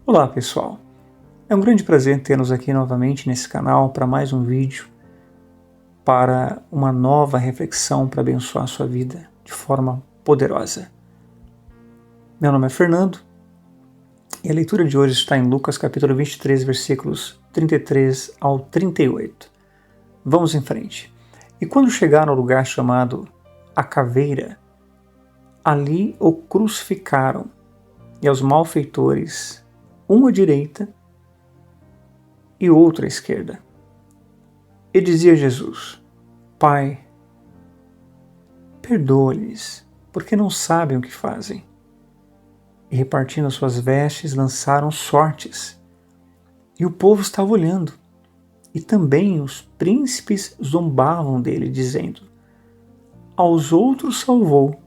Olá pessoal, é um grande prazer tê-los aqui novamente nesse canal para mais um vídeo, para uma nova reflexão para abençoar a sua vida de forma poderosa. Meu nome é Fernando e a leitura de hoje está em Lucas capítulo 23, versículos 33 ao 38. Vamos em frente. E quando chegaram ao lugar chamado A Caveira, ali o crucificaram e aos malfeitores, um à direita e outro à esquerda. E dizia Jesus: Pai, perdoa-lhes, porque não sabem o que fazem. E repartindo as suas vestes, lançaram sortes. E o povo estava olhando. E também os príncipes zombavam dele, dizendo: Aos outros salvou,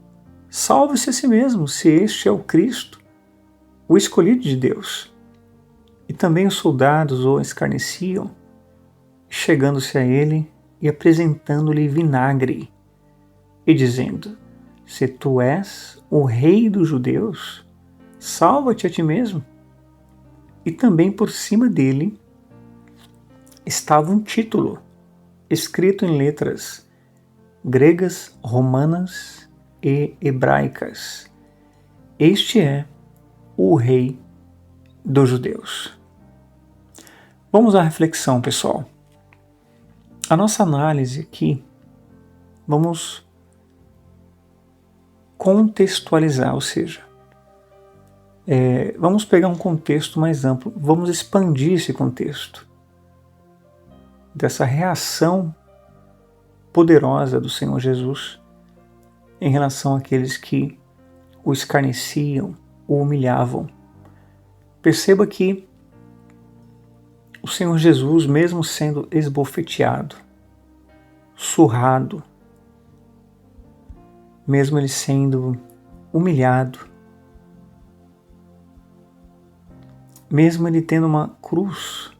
salve-se a si mesmo, se este é o Cristo, o escolhido de Deus. E também os soldados o escarneciam, chegando-se a ele e apresentando-lhe vinagre, e dizendo: Se tu és o rei dos judeus, salva-te a ti mesmo. E também por cima dele estava um título, escrito em letras gregas, romanas e hebraicas: Este é o rei dos judeus. Vamos à reflexão, pessoal. A nossa análise aqui, vamos contextualizar, ou seja, vamos pegar um contexto mais amplo, vamos expandir esse contexto dessa reação poderosa do Senhor Jesus em relação àqueles que o escarneciam, o humilhavam. Perceba que o Senhor Jesus, mesmo sendo esbofeteado, surrado, mesmo ele sendo humilhado, mesmo ele tendo uma cruz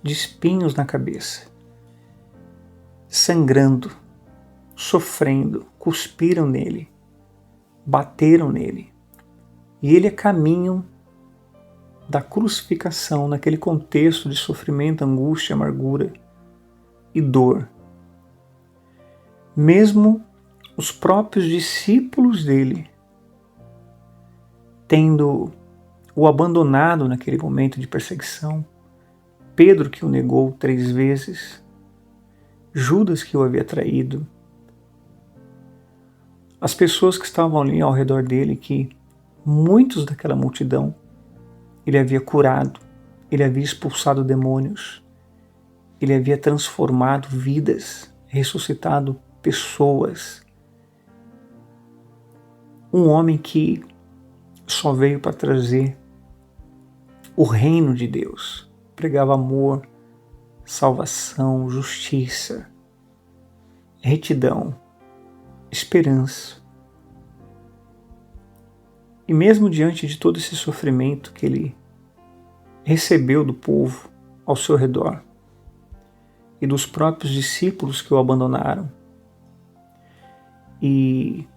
de espinhos na cabeça, sangrando, sofrendo, cuspiram nele, bateram nele, e ele a caminho da crucificação, naquele contexto de sofrimento, angústia, amargura e dor. Mesmo os próprios discípulos dele tendo o abandonado naquele momento de perseguição, Pedro que o negou 3 vezes, Judas que o havia traído, as pessoas que estavam ali ao redor dele, que muitos daquela multidão ele havia curado, ele havia expulsado demônios, ele havia transformado vidas, ressuscitado pessoas. Um homem que só veio para trazer o reino de Deus, pregava amor, salvação, justiça, retidão, esperança. E mesmo diante de todo esse sofrimento que ele recebeu do povo ao seu redor e dos próprios discípulos que o abandonaram, e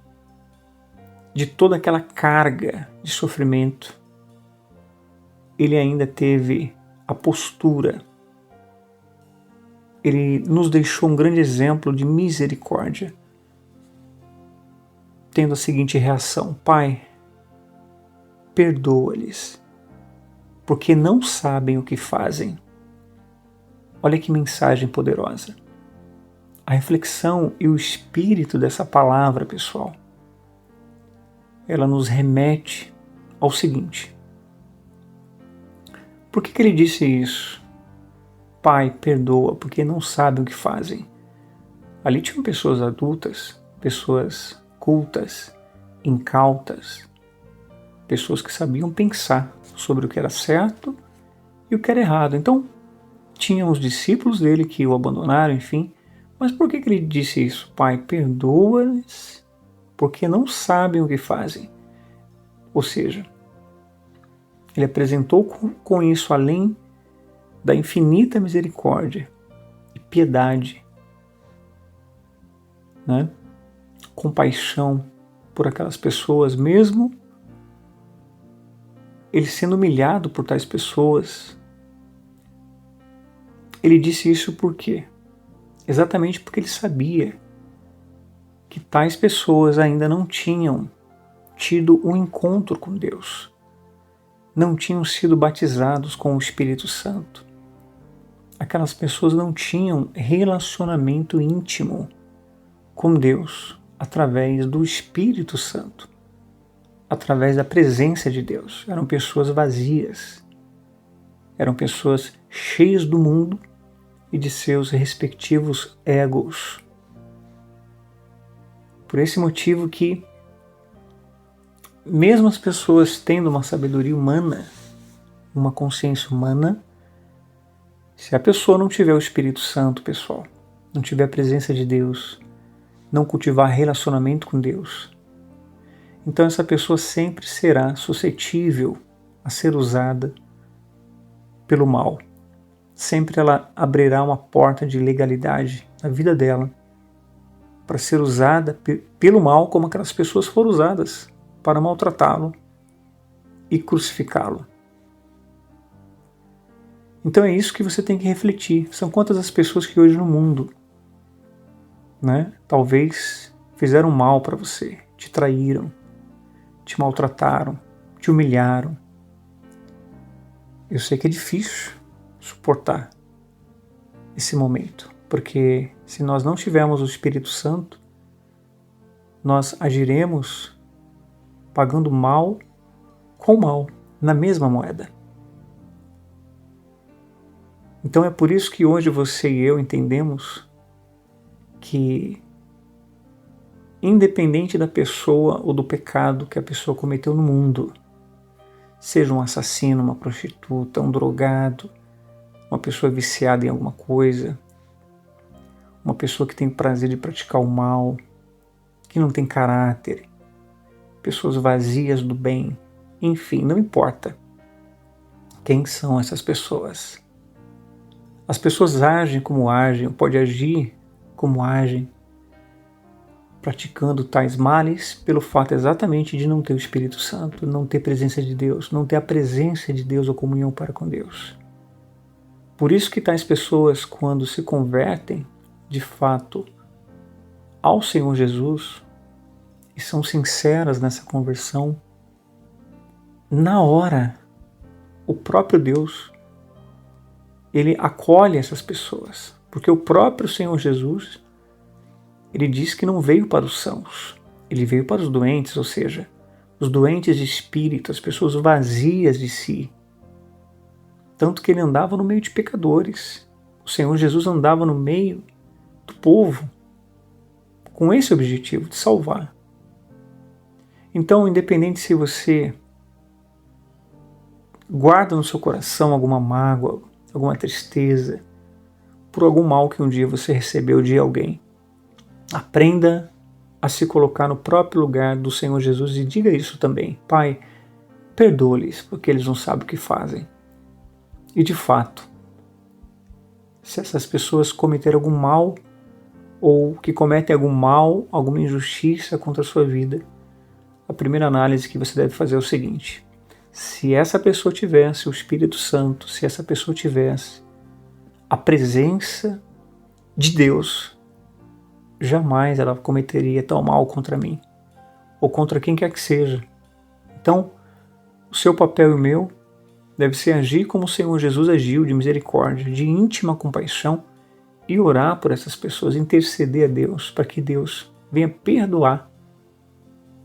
de toda aquela carga de sofrimento, ele ainda teve a postura. Ele nos deixou um grande exemplo de misericórdia, tendo a seguinte reação: Pai, perdoa-lhes, porque não sabem o que fazem. Olha que mensagem poderosa. A reflexão e o espírito dessa palavra, pessoal, ela nos remete ao seguinte: por que ele disse isso? Pai, perdoa, porque não sabem o que fazem. Ali tinham pessoas adultas, pessoas cultas, incautas, pessoas que sabiam pensar sobre o que era certo e o que era errado. Então, tinham os discípulos dele que o abandonaram, enfim. Mas por que ele disse isso? Pai, perdoa-lhes, porque não sabem o que fazem. Ou seja, ele apresentou com isso, além da infinita misericórdia e piedade, né? Compaixão por aquelas pessoas, mesmo ele sendo humilhado por tais pessoas. Ele disse isso por quê? Exatamente porque ele sabia que tais pessoas ainda não tinham tido um encontro com Deus, não tinham sido batizados com o Espírito Santo. Aquelas pessoas não tinham relacionamento íntimo com Deus através do Espírito Santo, através da presença de Deus. Eram pessoas vazias, eram pessoas cheias do mundo e de seus respectivos egos. Por esse motivo que, mesmo as pessoas tendo uma sabedoria humana, uma consciência humana, se a pessoa não tiver o Espírito Santo, pessoal, não tiver a presença de Deus, não cultivar relacionamento com Deus, então essa pessoa sempre será suscetível a ser usada pelo mal. Sempre ela abrirá uma porta de ilegalidade na vida dela para ser usada pelo mal, como aquelas pessoas foram usadas para maltratá-lo e crucificá-lo. Então é isso que você tem que refletir. São quantas as pessoas que hoje no mundo, talvez fizeram mal para você, te traíram, te maltrataram, te humilharam. Eu sei que é difícil suportar esse momento, porque se nós não tivermos o Espírito Santo, nós agiremos pagando mal com mal, na mesma moeda. Então é por isso que hoje você e eu entendemos que, independente da pessoa ou do pecado que a pessoa cometeu no mundo, seja um assassino, uma prostituta, um drogado, uma pessoa viciada em alguma coisa, uma pessoa que tem prazer de praticar o mal, que não tem caráter, pessoas vazias do bem, enfim, não importa quem são essas pessoas. As pessoas agem como agem, ou podem agir como agem, praticando tais males pelo fato exatamente de não ter o Espírito Santo, não ter presença de Deus, não ter a presença de Deus ou comunhão para com Deus. Por isso que tais pessoas, quando se convertem, de fato, ao Senhor Jesus, e são sinceras nessa conversão, na hora, o próprio Deus, ele acolhe essas pessoas, porque o próprio Senhor Jesus, ele diz que não veio para os sãos, ele veio para os doentes, ou seja, os doentes de espírito, as pessoas vazias de si. Tanto que ele andava no meio de pecadores. O Senhor Jesus andava no meio do povo com esse objetivo de salvar. Então, independente se você guarda no seu coração alguma mágoa, alguma tristeza, por algum mal que um dia você recebeu de alguém, aprenda a se colocar no próprio lugar do Senhor Jesus e diga isso também. Pai, perdoa-lhes, porque eles não sabem o que fazem. E de fato, se essas pessoas cometerem algum mal, ou que cometem algum mal, alguma injustiça contra a sua vida, a primeira análise que você deve fazer é o seguinte: se essa pessoa tivesse o Espírito Santo, se essa pessoa tivesse a presença de Deus, jamais ela cometeria tal mal contra mim, ou contra quem quer que seja. Então, o seu papel e o meu deve ser agir como o Senhor Jesus agiu, de misericórdia, de íntima compaixão, e orar por essas pessoas, interceder a Deus, para que Deus venha perdoar.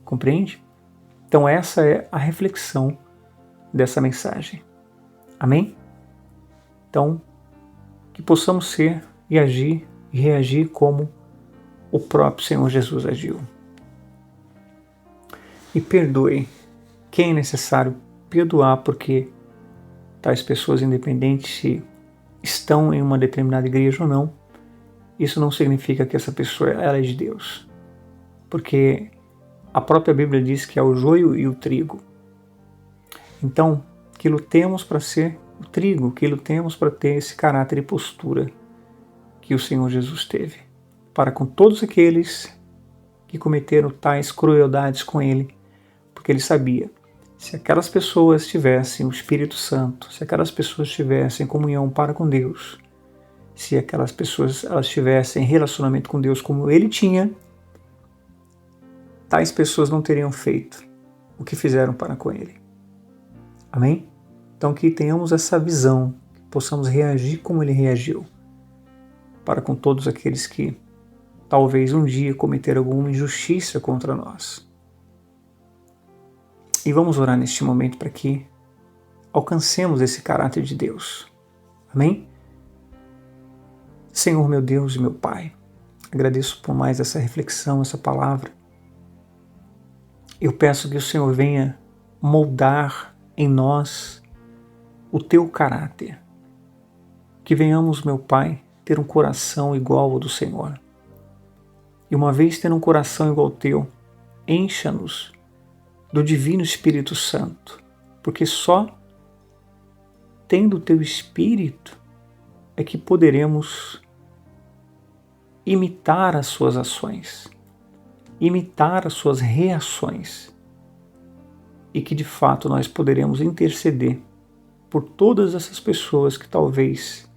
Compreende? Então essa é a reflexão dessa mensagem. Amém? Então, que possamos ser e agir e reagir como o próprio Senhor Jesus agiu. E perdoe quem é necessário perdoar, porque tais pessoas, independente se estão em uma determinada igreja ou não, isso não significa que essa pessoa ela é de Deus. Porque a própria Bíblia diz que é o joio e o trigo. Então, que lutemos para ser o trigo, que lutemos para ter esse caráter e postura que o Senhor Jesus teve, para com todos aqueles que cometeram tais crueldades com ele, porque ele sabia, Se aquelas pessoas tivessem o Espírito Santo, se aquelas pessoas tivessem comunhão para com Deus, se aquelas pessoas elas tivessem relacionamento com Deus como ele tinha, tais pessoas não teriam feito o que fizeram para com ele. Amém? Então que tenhamos essa visão, que possamos reagir como ele reagiu, para com todos aqueles que talvez um dia cometeram alguma injustiça contra nós. E vamos orar neste momento para que alcancemos esse caráter de Deus. Amém? Senhor, meu Deus e meu Pai, agradeço por mais essa reflexão, essa palavra. Eu peço que o Senhor venha moldar em nós o teu caráter. Que venhamos, meu Pai, ter um coração igual ao do Senhor. E uma vez tendo um coração igual ao teu, encha-nos do Divino Espírito Santo, porque só tendo o teu Espírito é que poderemos imitar as suas ações, imitar as suas reações, e que de fato nós poderemos interceder por todas essas pessoas que talvez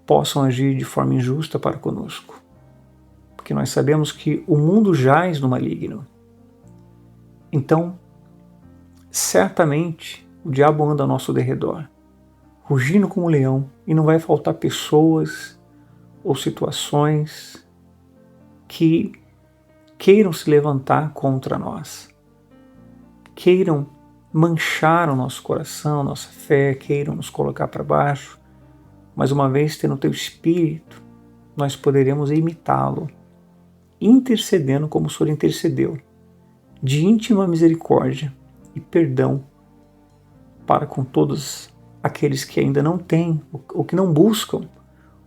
possam agir de forma injusta para conosco. Porque nós sabemos que o mundo jaz no maligno. Então, certamente, o diabo anda ao nosso derredor, rugindo como um leão, e não vai faltar pessoas ou situações que queiram se levantar contra nós, queiram manchar o nosso coração, nossa fé, queiram nos colocar para baixo, mas uma vez tendo o teu Espírito, nós poderemos imitá-lo, intercedendo como o Senhor intercedeu, de íntima misericórdia e perdão para com todos aqueles que ainda não têm, ou que não buscam,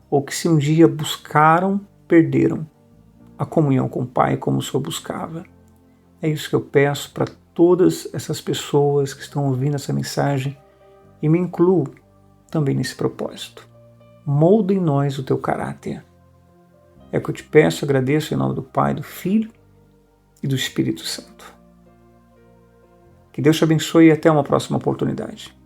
ou que se um dia buscaram, perderam a comunhão com o Pai como o Senhor buscava. É isso que eu peço para todas essas pessoas que estão ouvindo essa mensagem, e me incluo também nesse propósito. Molda em nós o teu caráter. É o que eu te peço, agradeço em nome do Pai, do Filho e do Espírito Santo. Que Deus te abençoe e até uma próxima oportunidade.